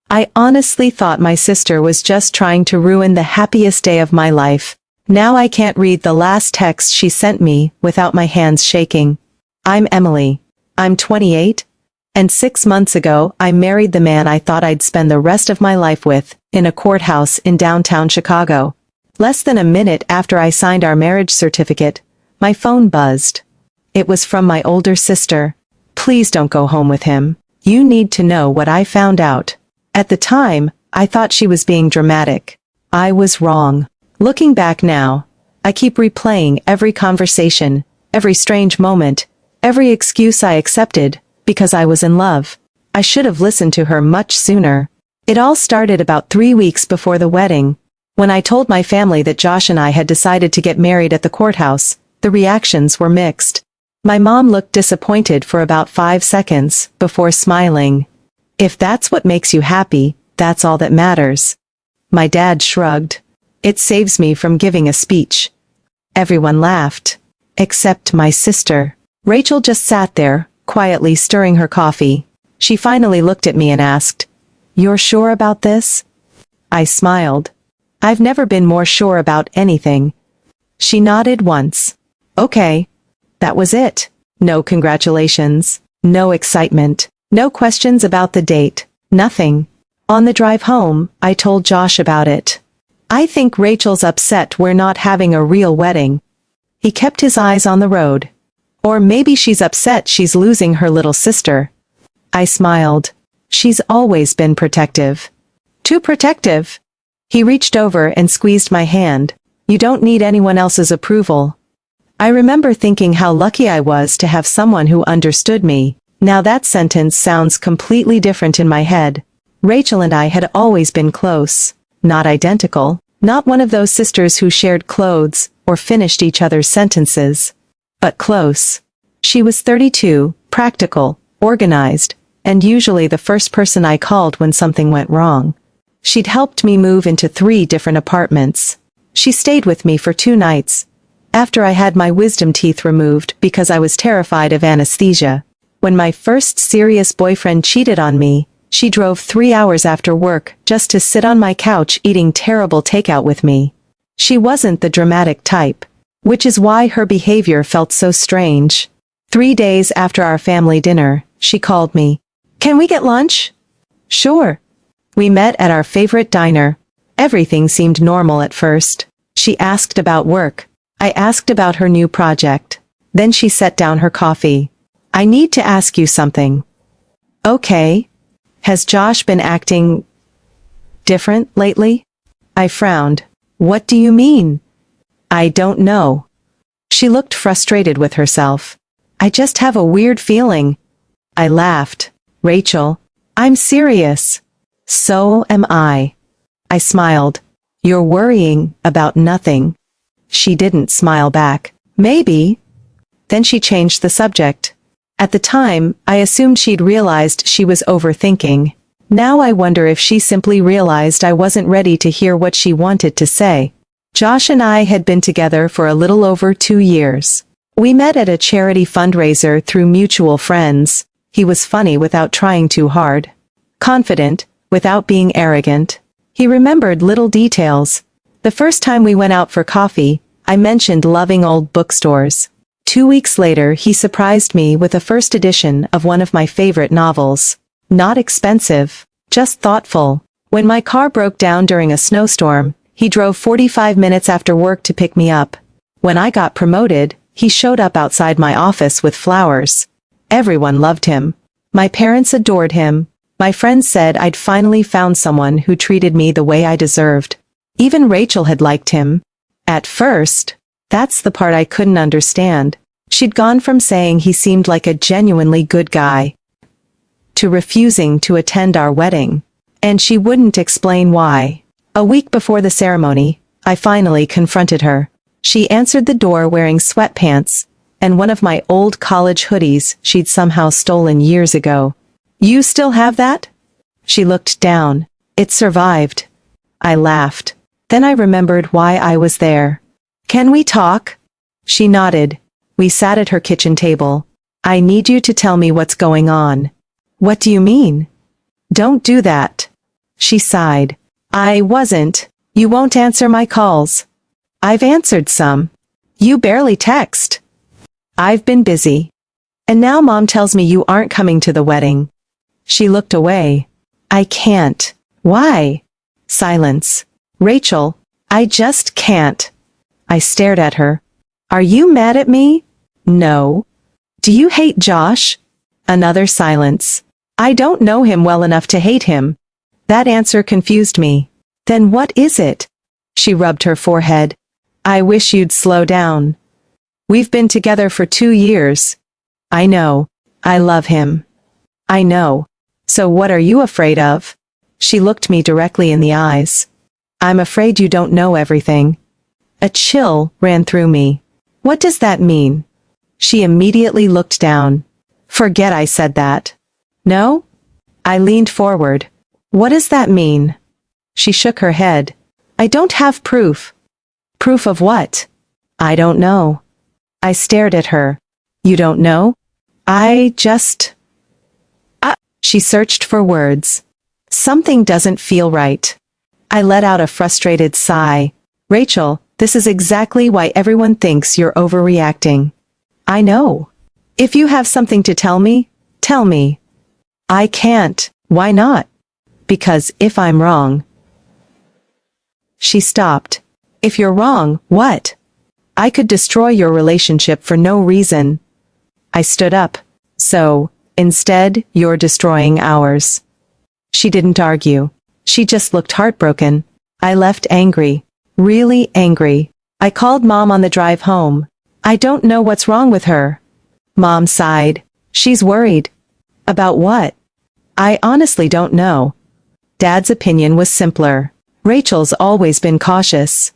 I honestly thought my sister was just trying to ruin the happiest day of my life. Now I can't read the last text she sent me without my hands shaking. I'm Emily. I'm 28. And 6 months ago, I married the man I thought I'd spend the rest of my life with, in a courthouse in downtown Chicago. Less than a minute after I signed our marriage certificate, my phone buzzed. It was from my older sister. Please don't go home with him. You need to know what I found out. At the time, I thought she was being dramatic. I was wrong. Looking back now, I keep replaying every conversation, every strange moment, every excuse I accepted, because I was in love. I should have listened to her much sooner. It all started about 3 weeks before the wedding. When I told my family that Josh and I had decided to get married at the courthouse, the reactions were mixed. My mom looked disappointed for about 5 seconds, before smiling. If that's what makes you happy, that's all that matters. My dad shrugged. It saves me from giving a speech. Everyone laughed. Except my sister. Rachel just sat there, quietly stirring her coffee. She finally looked at me and asked, "You're sure about this?" I smiled. I've never been more sure about anything. She nodded once. Okay. That was it. No congratulations. No excitement. No questions about the date. Nothing. On the drive home, I told Josh about it. I think Rachel's upset we're not having a real wedding. He kept his eyes on the road. Or maybe she's upset she's losing her little sister. I smiled. She's always been protective. Too protective. He reached over and squeezed my hand. You don't need anyone else's approval. I remember thinking how lucky I was to have someone who understood me. Now that sentence sounds completely different in my head. Rachel and I had always been close. Not identical. Not one of those sisters who shared clothes or finished each other's sentences. But close. She was 32, practical, organized, and usually the first person I called when something went wrong. She'd helped me move into 3 different apartments. She stayed with me for 2 nights. After I had my wisdom teeth removed because I was terrified of anesthesia. When my first serious boyfriend cheated on me, she drove 3 hours after work just to sit on my couch eating terrible takeout with me. She wasn't the dramatic type, which is why her behavior felt so strange. 3 days after our family dinner, she called me. Can we get lunch? Sure. We met at our favorite diner. Everything seemed normal at first. She asked about work. I asked about her new project. Then she set down her coffee. I need to ask you something. Okay. Has Josh been acting different lately? I frowned. What do you mean? I don't know. She looked frustrated with herself. I just have a weird feeling. I laughed. Rachel, I'm serious. So am I. I smiled. You're worrying about nothing. She didn't smile back. Maybe. Then she changed the subject. At the time, I assumed she'd realized she was overthinking. Now I wonder if she simply realized I wasn't ready to hear what she wanted to say. Josh and I had been together for a little over 2 years. We met at a charity fundraiser through mutual friends. He was funny without trying too hard. Confident, without being arrogant. He remembered little details. The first time we went out for coffee, I mentioned loving old bookstores. 2 weeks later, he surprised me with a first edition of one of my favorite novels. Not expensive, just thoughtful. When my car broke down during a snowstorm, he drove 45 minutes after work to pick me up. When I got promoted, he showed up outside my office with flowers. Everyone loved him. My parents adored him. My friends said I'd finally found someone who treated me the way I deserved. Even Rachel had liked him. At first. That's the part I couldn't understand. She'd gone from saying he seemed like a genuinely good guy to refusing to attend our wedding. And she wouldn't explain why. A week before the ceremony, I finally confronted her. She answered the door wearing sweatpants and one of my old college hoodies she'd somehow stolen years ago. You still have that? She looked down. It survived. I laughed. Then I remembered why I was there. Can we talk? She nodded. We sat at her kitchen table. I need you to tell me what's going on. What do you mean? Don't do that. She sighed. I wasn't. You won't answer my calls. I've answered some. You barely text. I've been busy. And now Mom tells me you aren't coming to the wedding. She looked away. I can't. Why? Silence. Rachel, I just can't. I stared at her. Are you mad at me? No. Do you hate Josh? Another silence. I don't know him well enough to hate him. That answer confused me. Then what is it? She rubbed her forehead. I wish you'd slow down. We've been together for 2 years. I know. I love him. I know. So what are you afraid of? She looked me directly in the eyes. I'm afraid you don't know everything. A chill ran through me. What does that mean? She immediately looked down. Forget I said that. No? I leaned forward. What does that mean? She shook her head. I don't have proof. Proof of what? I don't know. I stared at her. You don't know? I just... She searched for words. Something doesn't feel right. I let out a frustrated sigh. Rachel, this is exactly why everyone thinks you're overreacting. I know. If you have something to tell me, tell me. I can't. Why not? Because if I'm wrong... She stopped. If you're wrong, what? I could destroy your relationship for no reason. I stood up. So, instead, you're destroying ours. She didn't argue. She just looked heartbroken. I left angry. Really angry. I called Mom on the drive home. I don't know what's wrong with her. Mom sighed. She's worried. About what? I honestly don't know. Dad's opinion was simpler. Rachel's always been cautious.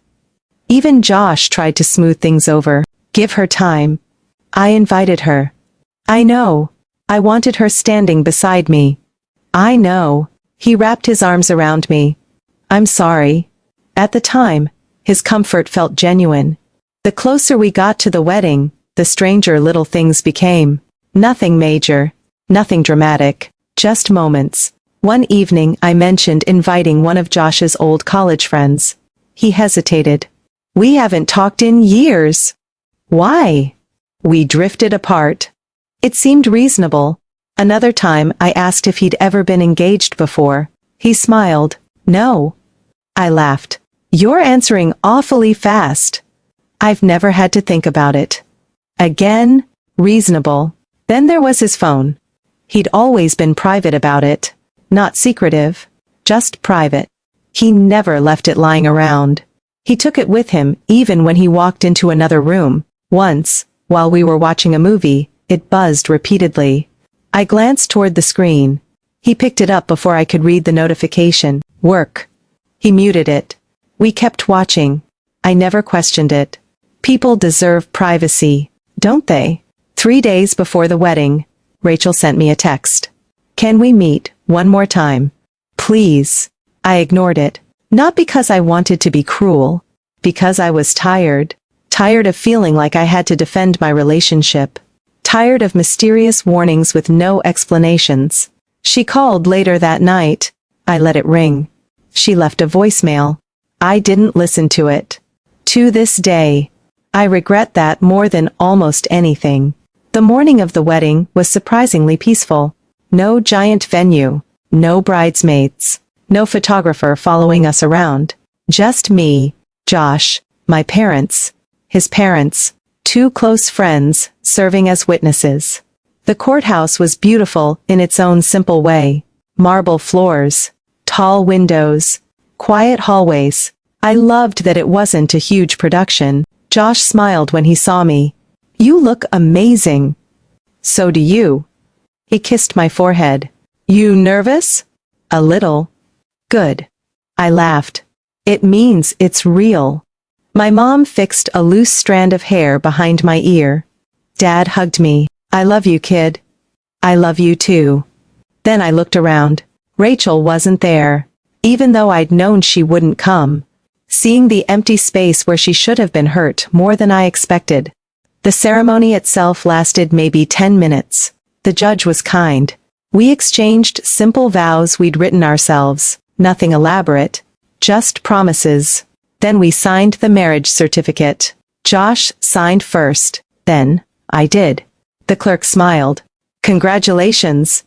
Even Josh tried to smooth things over. Give her time. I invited her. I know. I wanted her standing beside me. I know. He wrapped his arms around me. I'm sorry. At the time, his comfort felt genuine. The closer we got to the wedding, the stranger little things became. Nothing major. Nothing dramatic. Just moments. One evening I mentioned inviting one of Josh's old college friends. He hesitated. We haven't talked in years. Why? We drifted apart. It seemed reasonable. Another time I asked if he'd ever been engaged before. He smiled. No. I laughed. You're answering awfully fast. I've never had to think about it. Again, reasonable. Then there was his phone. He'd always been private about it. Not secretive. Just private. He never left it lying around. He took it with him even when he walked into another room. Once, while we were watching a movie, it buzzed repeatedly. I glanced toward the screen. He picked it up before I could read the notification. Work. He muted it. We kept watching. I never questioned it. People deserve privacy, don't they? 3 days before the wedding, Rachel sent me a text. Can we meet one more time? Please. I ignored it. Not because I wanted to be cruel. Because I was tired. Tired of feeling like I had to defend my relationship. Tired of mysterious warnings with no explanations. She called later that night. I let it ring. She left a voicemail. I didn't listen to it. To this day, I regret that more than almost anything. The morning of the wedding was surprisingly peaceful. No giant venue. No bridesmaids. No photographer following us around. Just me, Josh, my parents, his parents, 2 close friends, serving as witnesses. The courthouse was beautiful in its own simple way. Marble floors, tall windows, quiet hallways. I loved that it wasn't a huge production. Josh smiled when he saw me. You look amazing. So do you. He kissed my forehead. You nervous? A little. Good. I laughed. It means it's real. My mom fixed a loose strand of hair behind my ear. Dad hugged me. I love you, kid. I love you too. Then I looked around. Rachel wasn't there. Even though I'd known she wouldn't come. Seeing the empty space where she should have been hurt more than I expected. The ceremony itself lasted maybe 10 minutes. The judge was kind. We exchanged simple vows we'd written ourselves. Nothing elaborate. Just promises. Then we signed the marriage certificate. Josh signed first. Then, I did. The clerk smiled. Congratulations.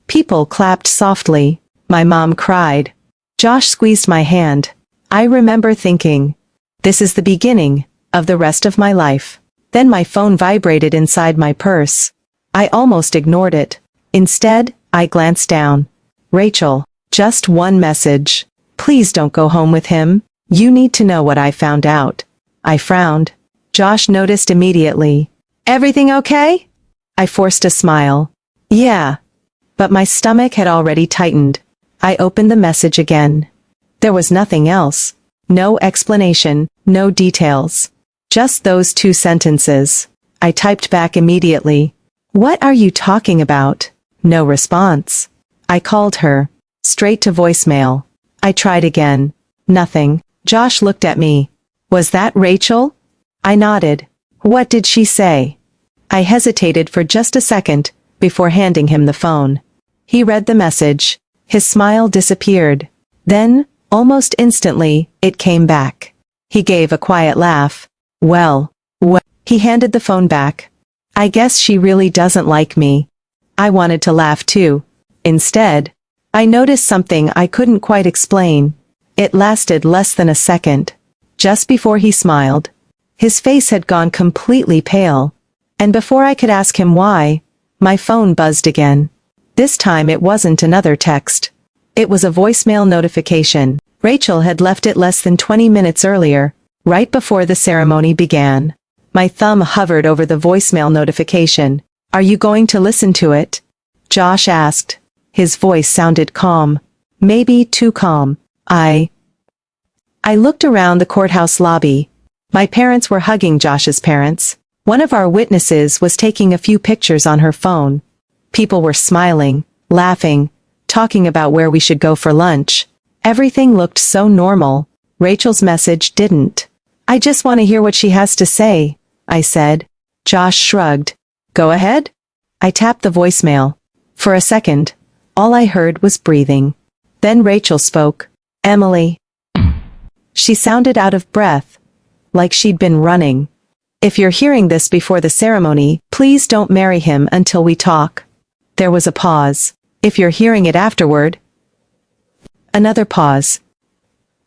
People clapped softly. My mom cried. Josh squeezed my hand. I remember thinking, this is the beginning of the rest of my life. Then my phone vibrated inside my purse. I almost ignored it. Instead, I glanced down. Rachel, just one message. Please don't go home with him. You need to know what I found out. I frowned. Josh noticed immediately. Everything okay? I forced a smile. Yeah. But my stomach had already tightened. I opened the message again. There was nothing else. No explanation, no details. Just those 2 sentences. I typed back immediately. What are you talking about? No response. I called her. Straight to voicemail. I tried again. Nothing. Josh looked at me. Was that Rachel? I nodded. What did she say? I hesitated for just a second before handing him the phone. He read the message. His smile disappeared. Then, almost instantly, it came back. He gave a quiet laugh. Well. He handed the phone back. I guess she really doesn't like me. I wanted to laugh too. Instead, I noticed something I couldn't quite explain. It lasted less than a second. Just before he smiled, his face had gone completely pale. And before I could ask him why, my phone buzzed again. This time it wasn't another text. It was a voicemail notification. Rachel had left it less than 20 minutes earlier, right before the ceremony began. My thumb hovered over the voicemail notification. Are you going to listen to it? Josh asked. His voice sounded calm. Maybe too calm. I looked around the courthouse lobby. My parents were hugging Josh's parents. One of our witnesses was taking a few pictures on her phone. People were smiling, laughing, talking about where we should go for lunch. Everything looked so normal. Rachel's message didn't. I just want to hear what she has to say, I said. Josh shrugged. Go ahead? I tapped the voicemail. For a second, all I heard was breathing. Then Rachel spoke. Emily. She sounded out of breath, like she'd been running. If you're hearing this before the ceremony, please don't marry him until we talk. There was a pause. If you're hearing it afterward. Another pause.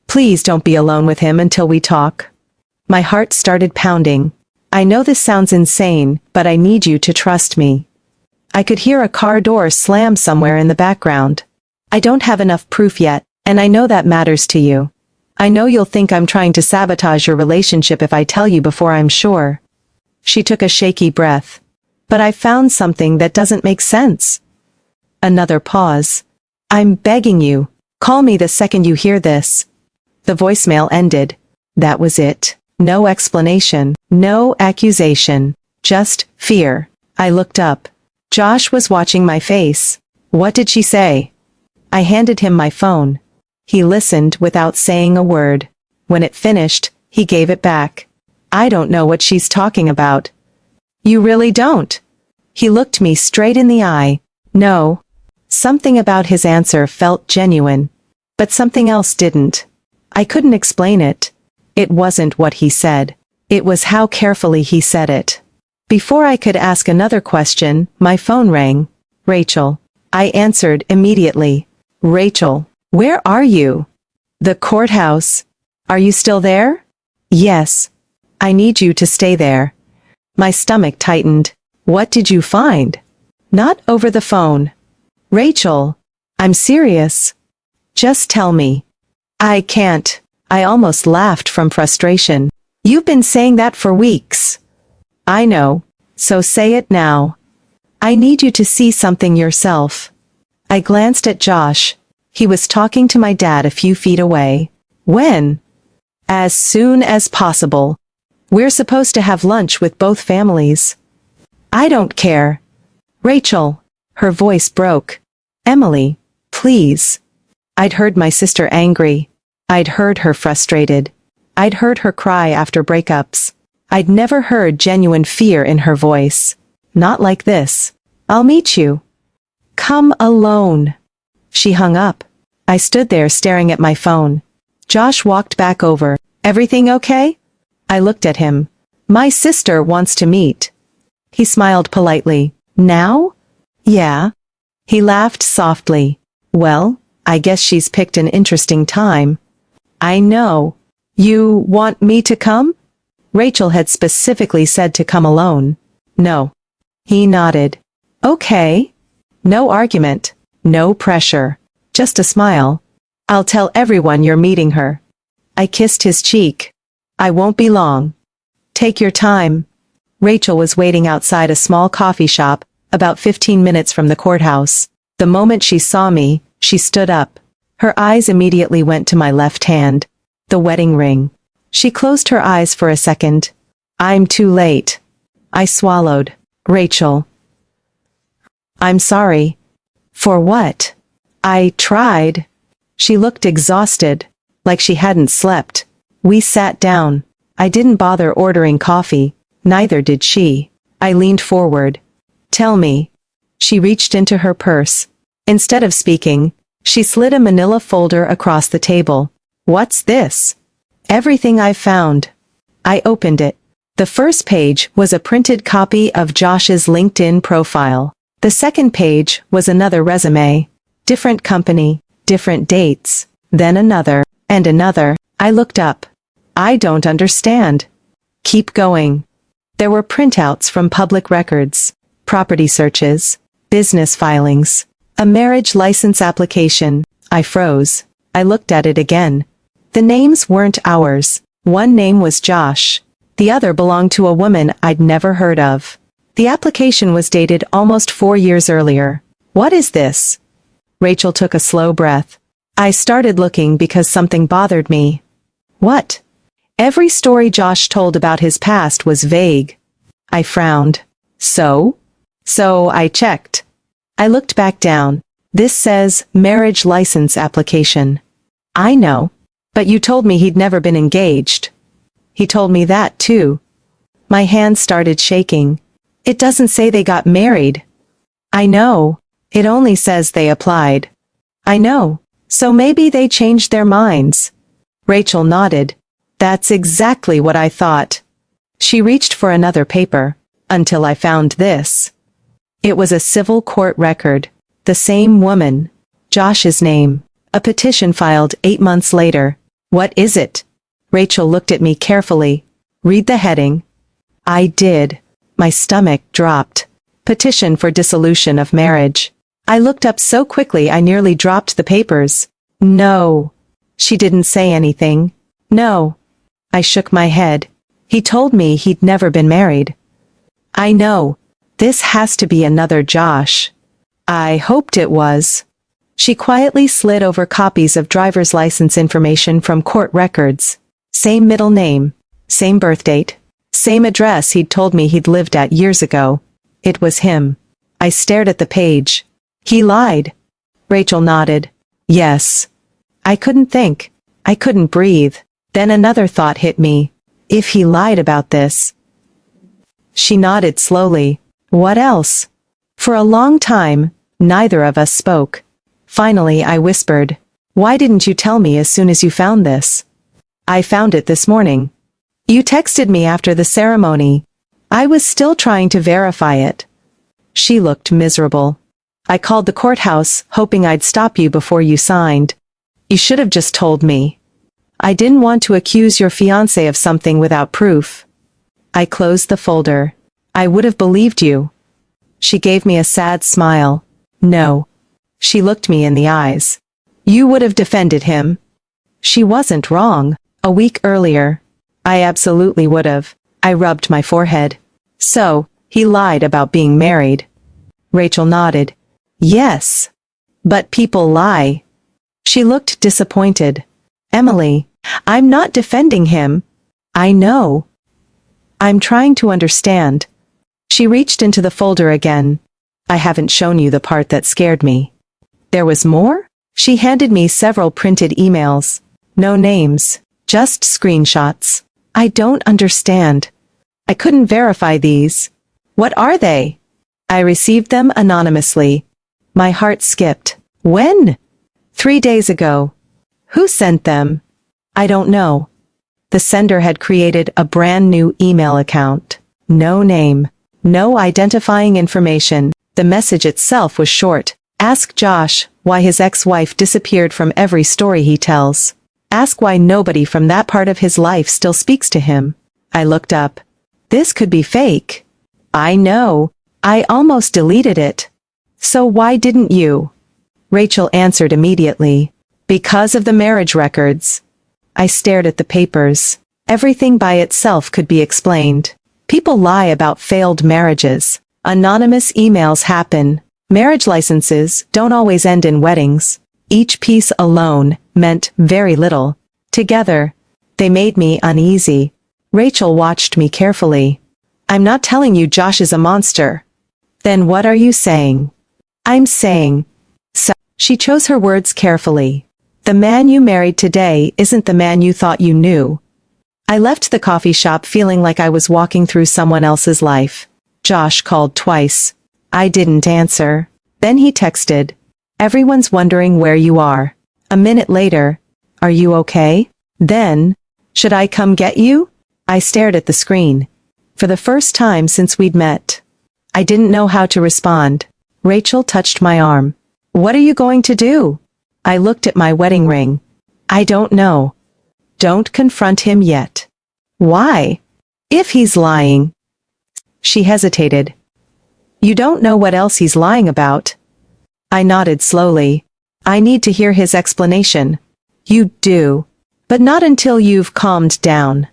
Please don't be alone with him until we talk. My heart started pounding. I know this sounds insane, but I need you to trust me. I could hear a car door slam somewhere in the background. I don't have enough proof yet, and I know that matters to you. I know you'll think I'm trying to sabotage your relationship if I tell you before I'm sure. She took a shaky breath. But I found something that doesn't make sense. Another pause. I'm begging you, call me the second you hear this. The voicemail ended. That was it. No explanation, no accusation, just fear. I looked up. Josh was watching my face. What did she say? I handed him my phone. He listened without saying a word. When it finished, he gave it back. I don't know what she's talking about. You really don't? He looked me straight in the eye. No. Something about his answer felt genuine. But something else didn't. I couldn't explain it. It wasn't what he said. It was how carefully he said it. Before I could ask another question, my phone rang. Rachel. I answered immediately. Rachel, where are you? The courthouse. Are you still there? Yes. I need you to stay there. My stomach tightened. What did you find? Not over the phone. Rachel, I'm serious. Just tell me. I can't. I almost laughed from frustration. You've been saying that for weeks. I know, so say it now. I need you to see something yourself. I glanced at Josh. He was talking to my dad a few feet away. When? As soon as possible. We're supposed to have lunch with both families. I don't care. Rachel. Her voice broke. Emily, please. I'd heard my sister angry. I'd heard her frustrated. I'd heard her cry after breakups. I'd never heard genuine fear in her voice. Not like this. I'll meet you. Come alone. She hung up. I stood there staring at my phone. Josh walked back over. Everything okay? I looked at him. My sister wants to meet. He smiled politely. Now? Yeah. He laughed softly. Well, I guess she's picked an interesting time. I know. You want me to come? Rachel had specifically said to come alone. No. He nodded. Okay. No argument. No pressure. Just a smile. I'll tell everyone you're meeting her. I kissed his cheek. I won't be long. Take your time. Rachel was waiting outside a small coffee shop, about 15 minutes from the courthouse. The moment she saw me, she stood up. Her eyes immediately went to my left hand. The wedding ring. She closed her eyes for a second. I'm too late. I swallowed. Rachel. I'm sorry. For what? I tried. She looked exhausted, like she hadn't slept. We sat down. I didn't bother ordering coffee, neither did she. I leaned forward. Tell me. She reached into her purse. Instead of speaking, she slid a manila folder across the table. What's this? Everything I've found. I opened it. The first page was a printed copy of Josh's LinkedIn profile. The second page was another resume. Different company, different dates, then another, and another. I looked up. I don't understand. Keep going. There were printouts from public records, property searches, business filings, a marriage license application. I froze. I looked at it again. The names weren't ours. One name was Josh. The other belonged to a woman I'd never heard of. The application was dated almost 4 years earlier. What is this? Rachel took a slow breath. I started looking because something bothered me. What? Every story Josh told about his past was vague. I frowned. So I checked. I looked back down. This says marriage license application. I know. But you told me he'd never been engaged. He told me that too. My hand started shaking. It doesn't say they got married. I know. It only says they applied. I know. So maybe they changed their minds. Rachel nodded. That's exactly what I thought. She reached for another paper, until I found this. It was a civil court record. The same woman. Josh's name. A petition filed 8 months later. What is it? Rachel looked at me carefully. Read the heading. I did. My stomach dropped. Petition for dissolution of marriage. I looked up so quickly I nearly dropped the papers. No. She didn't say anything. No. I shook my head. He told me he'd never been married. I know. This has to be another Josh. I hoped it was. She quietly slid over copies of driver's license information from court records. Same middle name. Same birth date. Same address he'd told me he'd lived at years ago. It was him. I stared at the page. He lied. Rachel nodded. Yes. I couldn't think. I couldn't breathe. Then another thought hit me. If he lied about this. She nodded slowly. What else? For a long time, neither of us spoke. Finally, I whispered. Why didn't you tell me as soon as you found this? I found it this morning. You texted me after the ceremony. I was still trying to verify it. She looked miserable. I called the courthouse, hoping I'd stop you before you signed. You should have just told me. I didn't want to accuse your fiancé of something without proof. I closed the folder. I would have believed you. She gave me a sad smile. No. She looked me in the eyes. You would have defended him. She wasn't wrong. A week earlier. I absolutely would have. I rubbed my forehead. So, he lied about being married. Rachel nodded. Yes. But people lie. She looked disappointed. Emily, I'm not defending him. I know. I'm trying to understand. She reached into the folder again. I haven't shown you the part that scared me. There was more? She handed me several printed emails. No names, just screenshots. I don't understand. I couldn't verify these. What are they? I received them anonymously. My heart skipped. When? 3 days ago. Who sent them? I don't know. The sender had created a brand new email account. No name. No identifying information. The message itself was short. Ask Josh why his ex-wife disappeared from every story he tells. Ask why nobody from that part of his life still speaks to him. I looked up. This could be fake. I know. I almost deleted it. So why didn't you? Rachel answered immediately. Because of the marriage records. I stared at the papers. Everything by itself could be explained. People lie about failed marriages. Anonymous emails happen. Marriage licenses don't always end in weddings. Each piece alone meant very little. Together, they made me uneasy. Rachel watched me carefully. I'm not telling you Josh is a monster. Then what are you saying? I'm saying. So, she chose her words carefully. The man you married today isn't the man you thought you knew. I left the coffee shop feeling like I was walking through someone else's life. Josh called twice. I didn't answer. Then he texted. Everyone's wondering where you are. A minute later. Are you okay? Then. Should I come get you? I stared at the screen. For the first time since we'd met. I didn't know how to respond. Rachel touched my arm. What are you going to do? I looked at my wedding ring. I don't know. Don't confront him yet. Why? If he's lying. She hesitated. You don't know what else he's lying about. I nodded slowly. I need to hear his explanation. You do. But not until you've calmed down.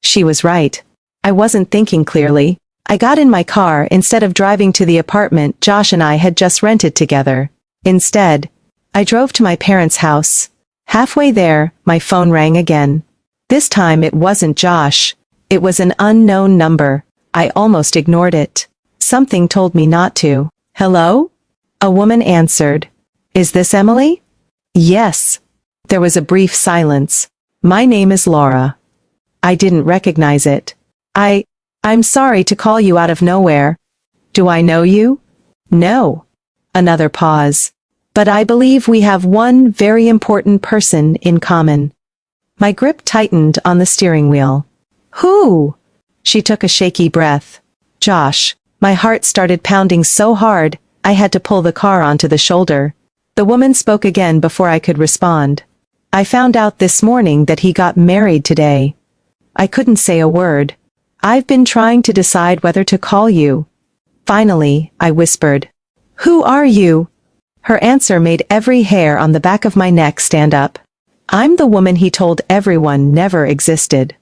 She was right. I wasn't thinking clearly. I got in my car instead of driving to the apartment Josh and I had just rented together. Instead, I drove to my parents' house. Halfway there, my phone rang again. This time it wasn't Josh. It was an unknown number. I almost ignored it. Something told me not to. Hello? A woman answered. Is this Emily? Yes. There was a brief silence. My name is Laura. I didn't recognize it. I'm sorry to call you out of nowhere. Do I know you? No. Another pause. But I believe we have one very important person in common. My grip tightened on the steering wheel. Who? She took a shaky breath. Josh. My heart started pounding so hard, I had to pull the car onto the shoulder. The woman spoke again before I could respond. I found out this morning that he got married today. I couldn't say a word. I've been trying to decide whether to call you. Finally, I whispered. Who are you? Her answer made every hair on the back of my neck stand up. I'm the woman he told everyone never existed.